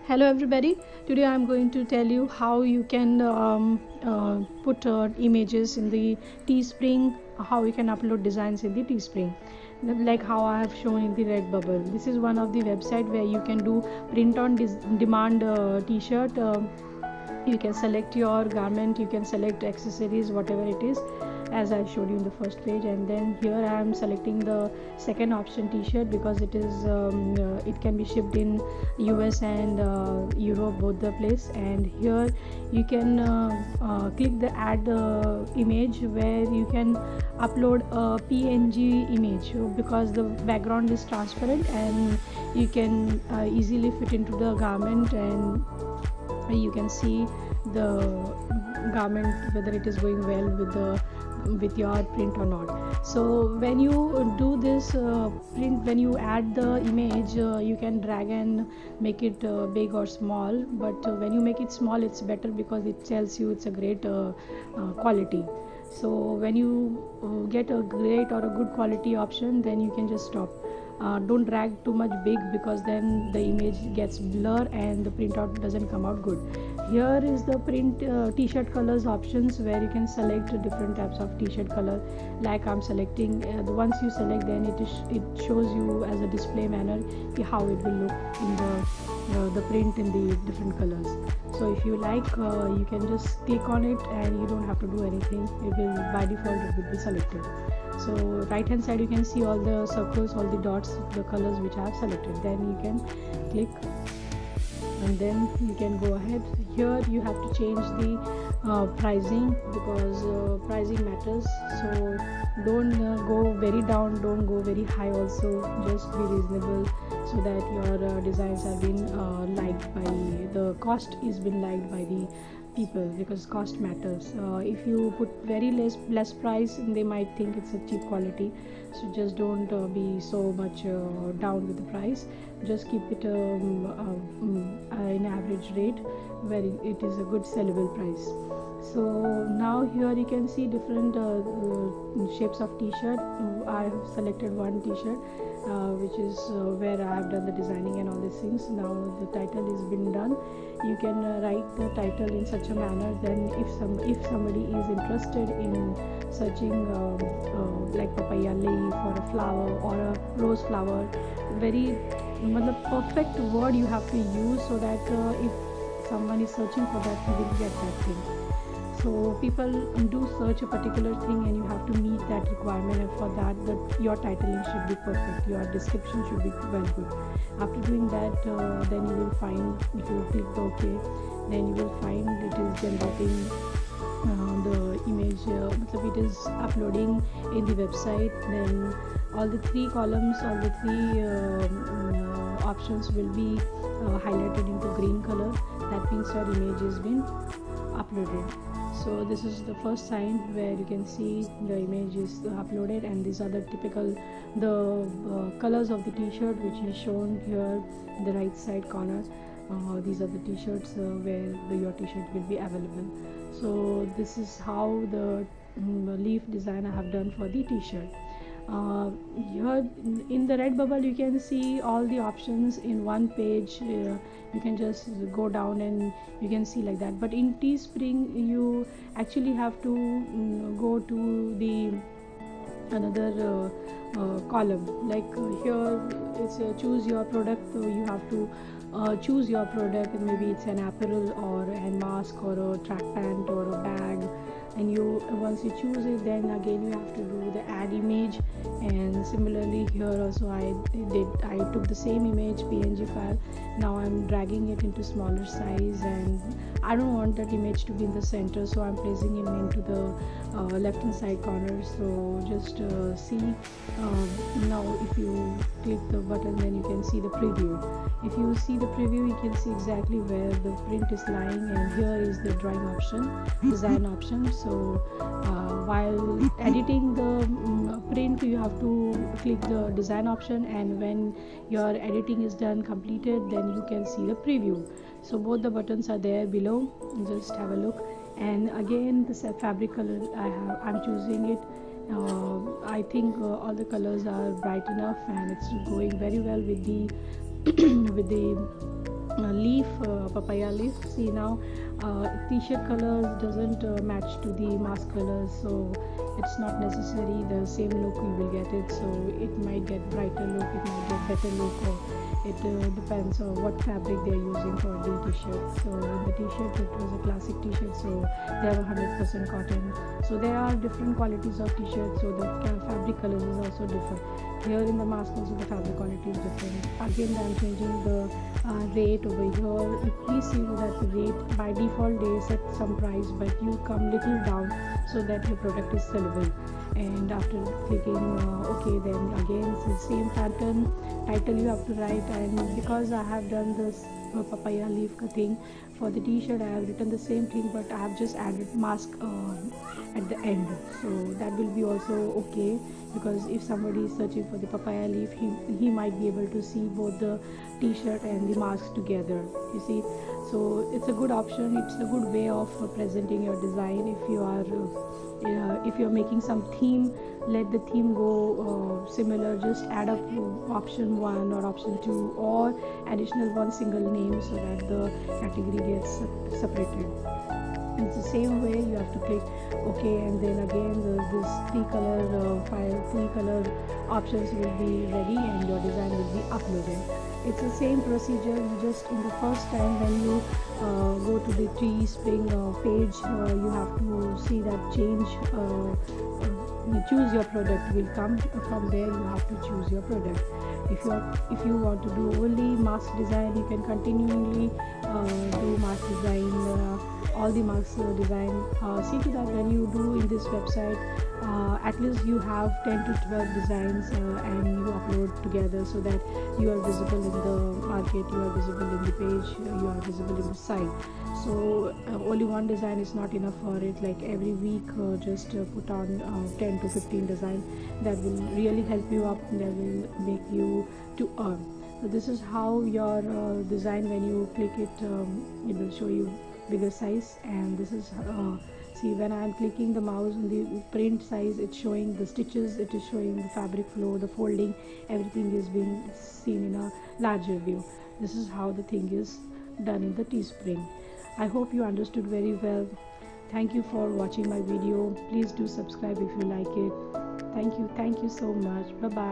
Hello everybody, today I am going to tell you how you can put images in the Teespring, how you can upload designs in the Teespring, like how I have shown in the Redbubble. This is one of the website where you can do print on demand t-shirt. You can select your garment, you can select accessories, whatever it is, as I showed you in the first page. And then here I am selecting the second option, t-shirt, because it is it can be shipped in US and Europe, both the place. And here you can click the add image, where you can upload a PNG image, because the background is transparent and you can easily fit into the garment, and you can see the garment whether it is going well with your print or not. So when you do this print, when you add the image, you can drag and make it big or small, but when you make it small, it's better because it tells you it's a great quality. So when you get a great or a good quality option, then you can just stop. Don't drag too much big, because then the image gets blur and the printout doesn't come out good. Here is the print t-shirt colors options, where you can select different types of t-shirt color. Like I'm selecting once you select, then it shows you as a display manner how it will look in the print in the different colors. So if you like, you can just click on it and you don't have to do anything. It will, by default, it will be selected. So right hand side you can see all the circles, all the dots, the colors which I have selected. Then you can click and then you can go ahead. Here you have to change the pricing, because pricing matters. So don't go very down, don't go very high also, just be reasonable, so that your designs have been liked by the cost is been liked by the people, because cost matters. If you put very less price, they might think it's a cheap quality. So just don't be so much down with the price. Just keep it in average rate, where it is a good sellable price. So now here you can see different shapes of t-shirt. I have selected one t-shirt which is where I have done the designing and all these things. Now the title has been done. You can write the title in such a manner, then if somebody is interested in searching like papaya leaf or a flower or a rose flower, very the perfect word you have to use, so that if someone is searching for that, he will get that thing. So people do search a particular thing, and you have to meet that requirement, and for that your titling should be perfect, your description should be well good. After doing that, then you will find, if you click the OK, then you will find it is generating the image, it is uploading in the website. Then all the three columns, all the three options will be highlighted into green color. That means your image has been uploaded. So this is the first sign where you can see the image is uploaded, and these are the typical colors of the t-shirt, which is shown here in the right side corner. These are the t-shirts where your t-shirt will be available. So this is how the leaf design I have done for the t-shirt. Here in the Redbubble you can see all the options in one page. You can just go down and you can see like that, but in Teespring you actually have to go to the another column. Like here it's choose your product, so you have to choose your product, and maybe it's an apparel or a mask or a track pant or a bag. And you, once you choose it, then again you have to do the add image. And similarly here also I took the same image, PNG file. Now I'm dragging it into smaller size, and I don't want that image to be in the center, so I'm placing it into the left hand side corner. So just see, now if you click the button, then you can see the preview. If you see the preview, you can see exactly where the print is lying, and here is the drawing option, design option. So while editing the print, you have to click the design option, and when your editing is done, completed, then you can see the preview. So both the buttons are there below. Just have a look. And again, the fabric color I'm choosing it. I think all the colors are bright enough, and it's going very well with the with the leaf, papaya leaf. See now, t-shirt colors doesn't match to the mask colors, so it's not necessary the same look you will get it. So it might get brighter look, it might get better look, or it depends on what fabric they are using for the t-shirt. So in the t-shirt, it was a classic t-shirt, so they have 100% cotton. So there are different qualities of t-shirts, so the fabric colors is also different. Here in the mask also the fabric quality is different. Again, I'm changing the rate over here. Please see that the rate by default they set some price, but you come little down so that your product is sellable. And after clicking OK, then again it's the same pattern, title you have to write. And because I have done this papaya leaf cutting for the t-shirt, I have written the same thing, but I have just added mask at the end, so that will be also okay, because if somebody is searching for the papaya leaf, he might be able to see both the t-shirt and the mask together, you see. So it's a good option, it's a good way of presenting your design. If you are making some theme, let the theme go similar, just add up option 1 or option 2 or additional one single name, so that the category gets separated. It's the same way, you have to click OK, and then again this three color options will be ready and your design will be uploaded. It's the same procedure, just in the first time when you go to the Teespring page, you have to see that change, choose your product will come. From there you have to choose your product. If you want to do only mask design, you can continually do mask design, all the mask design. See to that when you do in this website, at least you have 10 to 12 designs and you upload together, so that you are visible in the market, you are visible in the page, you are visible in the site. So only one design is not enough for it. Like every week just put on 10 to 15 designs. That will really help you up, that will make you to earn. So this is how your design, when you click it, it will show you bigger size. And this is see, when I am clicking the mouse on the print size, it's showing the stitches, it is showing the fabric flow, the folding, everything is being seen in a larger view. This is how the thing is done in the Teespring. I hope you understood very well. Thank you for watching my video. Please do subscribe if you like it. Thank you so much. Bye bye.